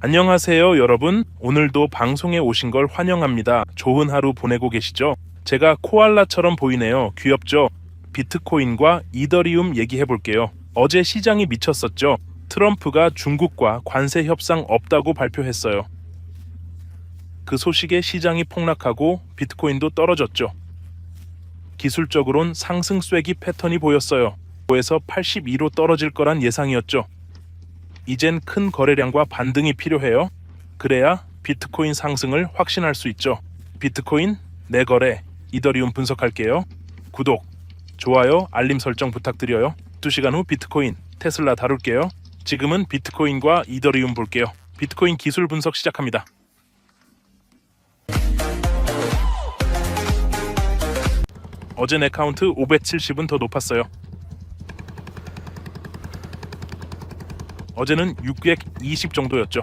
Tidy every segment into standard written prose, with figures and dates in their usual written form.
안녕하세요, 여러분. 오늘도 방송에 오신 걸 환영합니다. 좋은 하루 보내고 계시죠? 제가 코알라처럼 보이네요. 귀엽죠? 비트코인과 이더리움 얘기해 볼게요. 어제 시장이 미쳤었죠? 트럼프가 중국과 관세 협상 없다고 발표했어요. 그 소식에 시장이 폭락하고 비트코인도 떨어졌죠. 기술적으론 상승 쐐기 패턴이 보였어요. 5에서 82로 떨어질 거란 예상이었죠. 이젠 큰 거래량과 반등이 필요해요. 그래야 비트코인 상승을 확신할 수 있죠. 비트코인, 내 거래, 이더리움 분석할게요. 구독, 좋아요, 알림 설정 부탁드려요. 2시간 후 비트코인, 테슬라 다룰게요. 지금은 비트코인과 이더리움 볼게요. 비트코인 기술 분석 시작합니다. 어제 내 카운트 570은 더 높았어요. 어제는 620 정도였죠.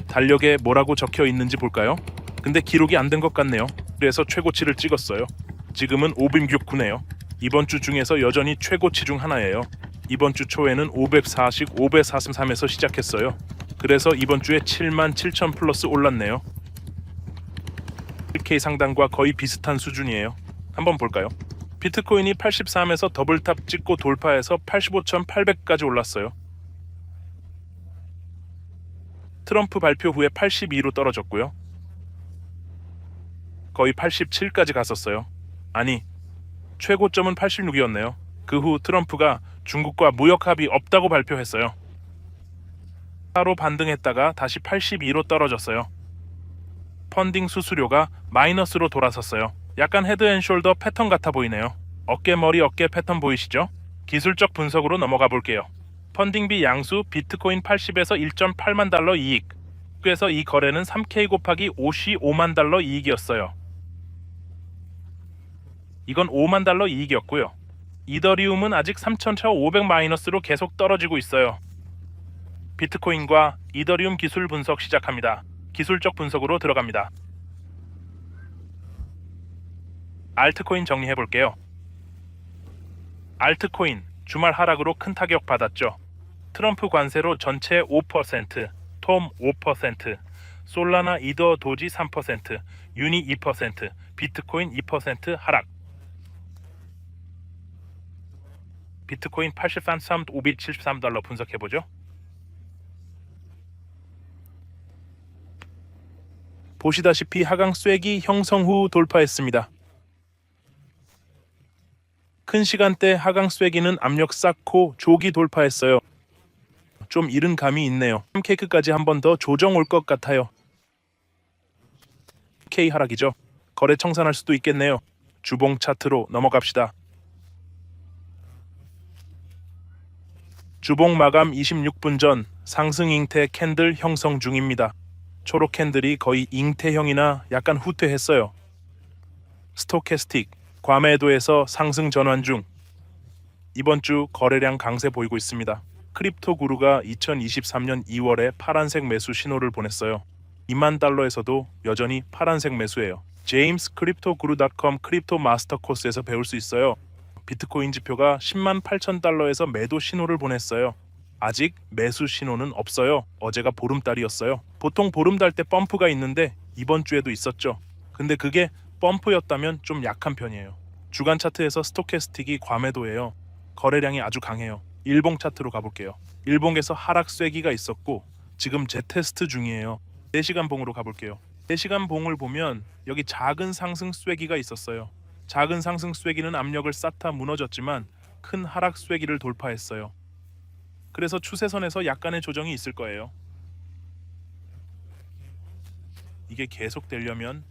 달력에 뭐라고 적혀 있는지 볼까요? 근데 기록이 안 된 것 같네요. 그래서 최고치를 찍었어요. 지금은 569네요. 이번 주 중에서 여전히 최고치 중 하나예요. 이번 주 초에는 540, 543에서 시작했어요. 그래서 이번 주에 77,000 플러스 올랐네요. 1K 상단과 거의 비슷한 수준이에요. 한번 볼까요? 비트코인이 83에서 더블탑 찍고 돌파해서 85,800까지 올랐어요. 트럼프 발표 후에 82로 떨어졌고요. 거의 87까지 갔었어요. 아니, 최고점은 86이었네요. 그 후 트럼프가 중국과 무역 합의 없다고 발표했어요. 따로 반등했다가 다시 82로 떨어졌어요. 펀딩 수수료가 마이너스로 돌아섰어요. 약간 헤드앤숄더 패턴 같아 보이네요. 어깨머리 어깨 패턴 보이시죠? 기술적 분석으로 넘어가 볼게요. 펀딩비 양수 비트코인 80에서 1.8만 달러 이익. 그래서 이 거래는 3K 곱하기 55만 달러 이익이었어요. 이건 5만 달러 이익이었고요. 이더리움은 아직 3,500 마이너스로 계속 떨어지고 있어요. 비트코인과 이더리움 기술 분석 시작합니다. 기술적 분석으로 들어갑니다. 알트코인 정리해 볼게요. 알트코인 주말 하락으로 큰 타격 받았죠. 트럼프 관세로 전체 5%, 톰 5%, 솔라나 이더 도지 3%, 유니 2%, 비트코인 2% 하락. 비트코인 83,573달러 분석해보죠. 보시다시피 하강 쐐기 형성 후 돌파했습니다. 큰 시간대 하강 쐐기는 압력 쌓고 조기 돌파했어요. 좀 이른 감이 있네요. 3K까지 한 번 더 조정 올 것 같아요. K 하락이죠. 거래 청산할 수도 있겠네요. 주봉 차트로 넘어갑시다. 주봉 마감 26분 전 상승 잉태 캔들 형성 중입니다. 초록 캔들이 거의 잉태형이나 약간 후퇴했어요. 스토캐스틱 과매도에서 상승 전환 중. 이번 주 거래량 강세 보이고 있습니다. 크립토 구루가 2023년 2월에 파란색 매수 신호를 보냈어요. 2만 달러에서도 여전히 파란색 매수예요. jamescryptoguru.com 크립토 마스터 코스에서 배울 수 있어요. 비트코인 지표가 10만 8천 달러에서 매도 신호를 보냈어요. 아직 매수 신호는 없어요. 어제가 보름달이었어요. 보통 보름달 때 펌프가 있는데 이번 주에도 있었죠. 근데 그게 펌프였다면 좀 약한 편이에요. 주간 차트에서 스토캐스틱이 과매도예요. 거래량이 아주 강해요. 일봉 차트로 가볼게요. 일봉에서 하락 쐐기가 있었고 지금 재테스트 중이에요. 4시간 봉으로 가볼게요. 4시간 봉을 보면 여기 작은 상승 쐐기가 있었어요. 작은 상승 쐐기는 압력을 쌓다 무너졌지만 큰 하락 쐐기를 돌파했어요. 그래서 추세선에서 약간의 조정이 있을 거예요. 이게 계속되려면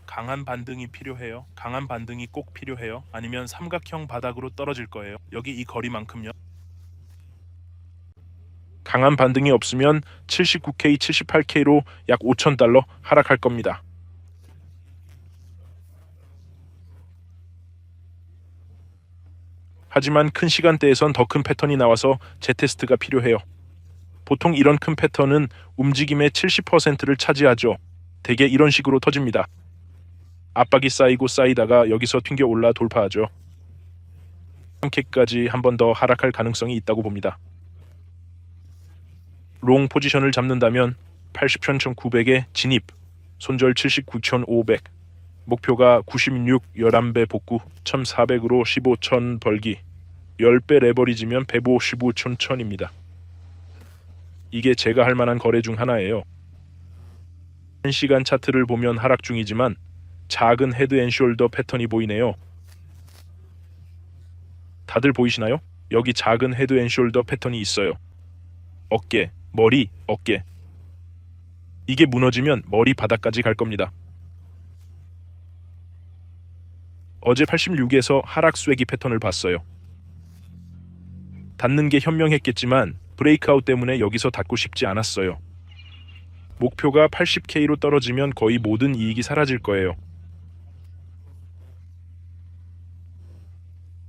강한 반등이 필요해요. 강한 반등이 꼭 필요해요. 아니면 삼각형 바닥으로 떨어질 거예요. 여기 이 거리만큼요. 강한 반등이 없으면 79K, 78K로 약 5천 달러 하락할 겁니다. 하지만 큰 시간대에선 더 큰 패턴이 나와서 재테스트가 필요해요. 보통 이런 큰 패턴은 움직임의 70%를 차지하죠. 대개 이런 식으로 터집니다. 압박이 쌓이고 쌓이다가 여기서 튕겨 올라 돌파하죠. 3K까지 한 번 더 하락할 가능성이 있다고 봅니다. 롱 포지션을 잡는다면 80,900에 진입, 손절 79,500, 목표가 96 11배 복구 1,400으로 15,000 벌기, 10배 레버리지면 155,000입니다. 이게 제가 할 만한 거래 중 하나예요. 1시간 차트를 보면 하락 중이지만 작은 헤드 앤 숄더 패턴이 보이네요. 다들 보이시나요? 여기 작은 헤드 앤 숄더 패턴이 있어요. 어깨, 머리, 어깨. 이게 무너지면 머리 바닥까지 갈 겁니다. 어제 86에서 하락 쐐기 패턴을 봤어요. 닿는 게 현명했겠지만 브레이크아웃 때문에 여기서 닿고 싶지 않았어요. 목표가 80K로 떨어지면 거의 모든 이익이 사라질 거예요.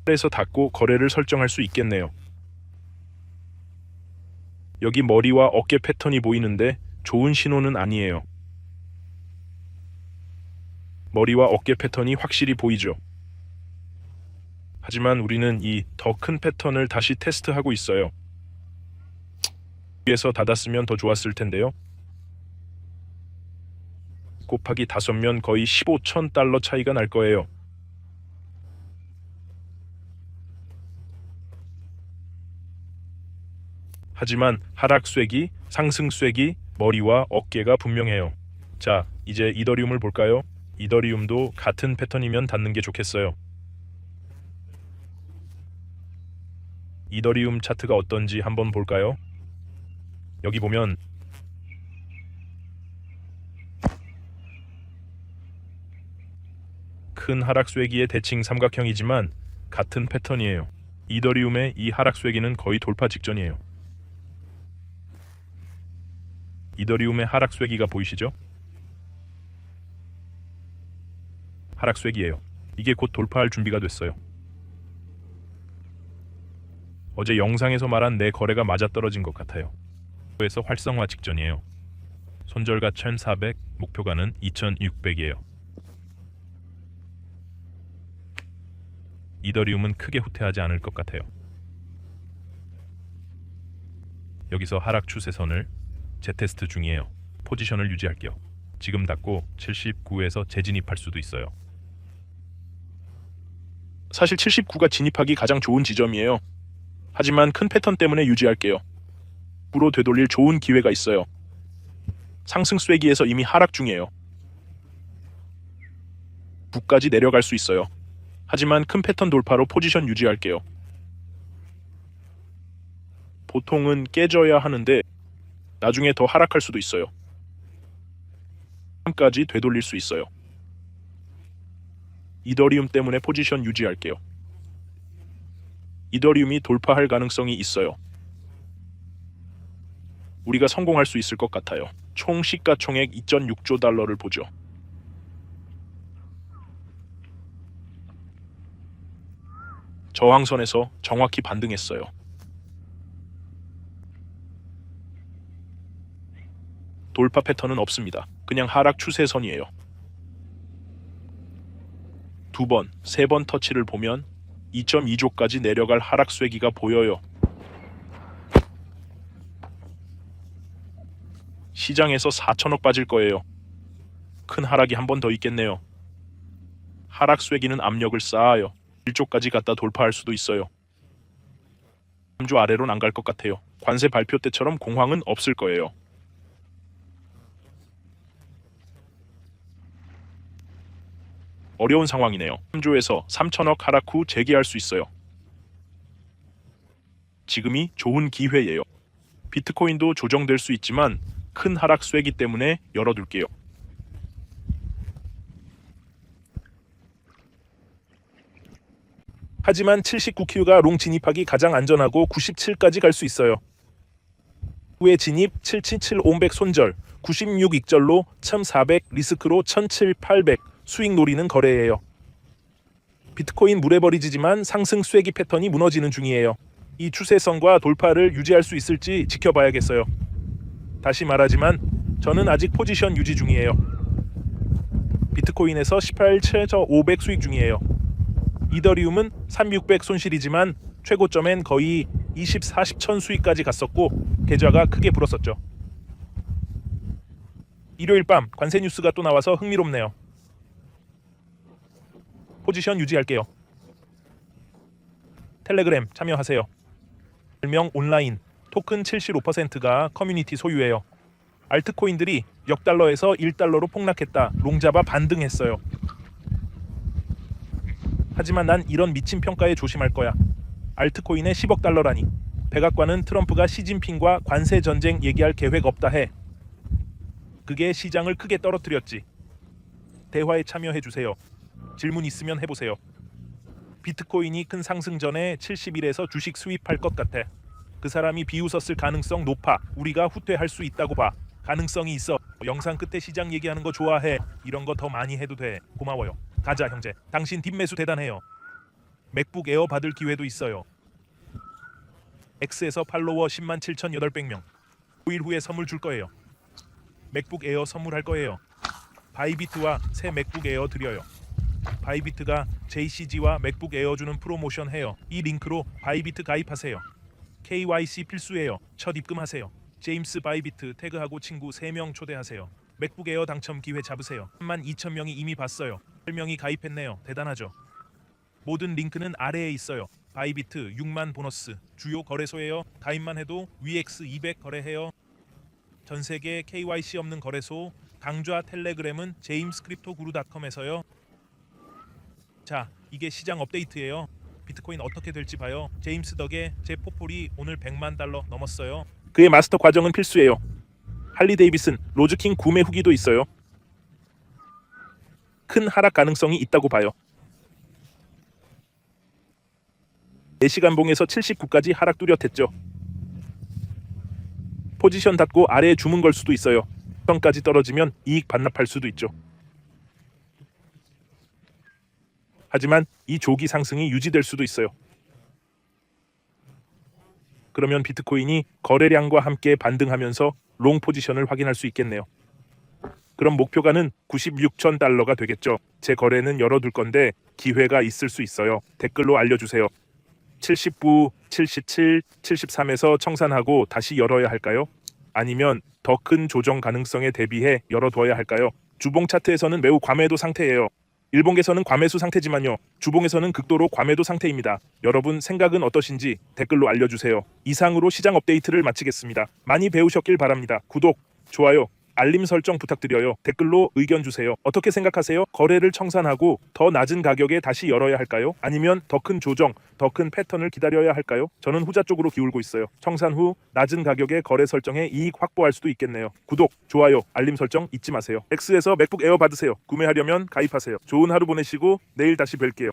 에서 닫고 거래를 설정할 수 있겠네요. 여기 머리와 어깨 패턴이 보이는데 좋은 신호는 아니에요. 머리와 어깨 패턴이 확실히 보이죠. 하지만 우리는 이 더 큰 패턴을 다시 테스트하고 있어요. 위에서 닫았으면 더 좋았을 텐데요. 곱하기 5면 거의 15,000달러 차이가 날 거예요. 하지만 하락 쐐기, 상승 쐐기, 머리와 어깨가 분명해요. 자, 이제 이더리움을 볼까요? 이더리움도 같은 패턴이면 닫는 게 좋겠어요. 이더리움 차트가 어떤지 한번 볼까요? 여기 보면 큰 하락 쐐기의 대칭 삼각형이지만 같은 패턴이에요. 이더리움의 이 하락 쐐기는 거의 돌파 직전이에요. 이더리움의 하락 쐐기가 보이시죠? 하락 쐐기예요. 이게 곧 돌파할 준비가 됐어요. 어제 영상에서 말한 내 거래가 맞아떨어진 것 같아요. 에서 활성화 직전이에요. 손절가 1,400, 목표가는 2,600이에요. 이더리움은 크게 후퇴하지 않을 것 같아요. 여기서 하락 추세선을 재테스트 중이에요. 포지션을 유지할게요. 지금 닫고 79에서 재진입할 수도 있어요. 사실 79가 진입하기 가장 좋은 지점이에요. 하지만 큰 패턴 때문에 유지할게요. 부로 되돌릴 좋은 기회가 있어요. 상승 쐐기에서 이미 하락 중이에요. 9까지 내려갈 수 있어요. 하지만 큰 패턴 돌파로 포지션 유지할게요. 보통은 깨져야 하는데 나중에 더 하락할 수도 있어요. 3까지 되돌릴 수 있어요. 이더리움 때문에 포지션 유지할게요. 이더리움이 돌파할 가능성이 있어요. 우리가 성공할 수 있을 것 같아요. 총 시가총액 2.6조 달러를 보죠. 저항선에서 정확히 반등했어요. 돌파 패턴은 없습니다. 그냥 하락 추세선이에요. 2번, 3번 터치를 보면 2.2조까지 내려갈 하락 쐐기가 보여요. 시장에서 4천억 빠질 거예요. 큰 하락이 한 번 더 있겠네요. 하락 쐐기는 압력을 쌓아요. 1조까지 갔다 돌파할 수도 있어요. 3조 아래로는 안 갈 것 같아요. 관세 발표 때처럼 공황은 없을 거예요. 어려운 상황이네요. 3조에서 3천억 하락 후 재기할 수 있어요. 지금이 좋은 기회예요. 비트코인도 조정될 수 있지만 큰 하락 쐐기 때문에 열어둘게요. 하지만 79Q가 롱 진입하기 가장 안전하고 97까지 갈 수 있어요. 후에 진입 77,500 손절, 96 익절로 1,400 리스크로 1,700 수익 노리는 거래예요. 비트코인 물에버리지만 상승 쐐기 패턴이 무너지는 중이에요. 이 추세선과 돌파를 유지할 수 있을지 지켜봐야겠어요. 다시 말하지만 저는 아직 포지션 유지 중이에요. 비트코인에서 18,500 수익 중이에요. 이더리움은 3,600 손실이지만 최고점엔 거의 20, 40천 수익까지 갔었고 계좌가 크게 불었었죠. 일요일 밤 관세 뉴스가 또 나와서 흥미롭네요. 포지션 유지할게요. 텔레그램 참여하세요. 별명 온라인 토큰 75%가 커뮤니티 소유예요. 알트코인들이 역달러에서 1달러로 폭락했다. 롱잡아 반등했어요. 하지만 난 이런 미친 평가에 조심할 거야. 알트코인에 10억 달러라니. 백악관은 트럼프가 시진핑과 관세 전쟁 얘기할 계획 없다 해. 그게 시장을 크게 떨어뜨렸지. 대화에 참여해 주세요. 질문 있으면 해보세요. 비트코인이 큰 상승 전에 70일에서 주식 수입할 것 같아. 그 사람이 비웃었을 가능성 높아. 우리가 후퇴할 수 있다고 봐. 가능성이 있어. 영상 끝에 시장 얘기하는 거 좋아해. 이런 거 더 많이 해도 돼. 고마워요. 가자 형제. 당신 뒷매수 대단해요. 맥북 에어 받을 기회도 있어요. X에서 팔로워 107,800명. 5일 후에 선물 줄 거예요. 맥북 에어 선물할 거예요. 바이비트와 새 맥북 에어 드려요. 바이비트가 JCG와 맥북 에어 주는 프로모션 해요. 이 링크로 바이비트 가입하세요. KYC 필수예요. 첫 입금하세요. 제임스 바이비트 태그하고 친구 3명 초대하세요. 맥북 에어 당첨 기회 잡으세요. 32,000명이 이미 봤어요. 8명이 가입했네요. 대단하죠. 모든 링크는 아래에 있어요. 바이비트 6만 보너스. 주요 거래소예요. 가입만 해도 VX200 거래해요. 전세계 KYC 없는 거래소. 강좌 텔레그램은 jamescryptoguru.com에서요. 자, 이게 시장 업데이트예요. 비트코인 어떻게 될지 봐요. 제임스 덕에 제 포폴이 오늘 100만 달러 넘었어요. 그의 마스터 과정은 필수예요. 할리 데이비슨 로즈킹 구매 후기도 있어요. 큰 하락 가능성이 있다고 봐요. 4시간 봉에서 79까지 하락 뚜렷했죠. 포지션 닫고 아래에 주문 걸 수도 있어요. 선까지 떨어지면 이익 반납할 수도 있죠. 하지만 이 조기 상승이 유지될 수도 있어요. 그러면 비트코인이 거래량과 함께 반등하면서 롱 포지션을 확인할 수 있겠네요. 그럼 목표가는 96천 달러가 되겠죠. 제 거래는 열어둘 건데 기회가 있을 수 있어요. 댓글로 알려주세요. 79, 77, 73에서 청산하고 다시 열어야 할까요? 아니면 더 큰 조정 가능성에 대비해 열어둬야 할까요? 주봉 차트에서는 매우 과매도 상태예요. 일봉에서는 과매수 상태지만요. 주봉에서는 극도로 과매도 상태입니다. 여러분 생각은 어떠신지 댓글로 알려주세요. 이상으로 시장 업데이트를 마치겠습니다. 많이 배우셨길 바랍니다. 구독, 좋아요, 알림 설정 부탁드려요. 댓글로 의견 주세요. 어떻게 생각하세요? 거래를 청산하고 더 낮은 가격에 다시 열어야 할까요? 아니면 더 큰 조정, 더 큰 패턴을 기다려야 할까요? 저는 후자 쪽으로 기울고 있어요. 청산 후 낮은 가격에 거래 설정해 이익 확보할 수도 있겠네요. 구독, 좋아요, 알림 설정 잊지 마세요. X에서 맥북 에어 받으세요. 구매하려면 가입하세요. 좋은 하루 보내시고 내일 다시 뵐게요.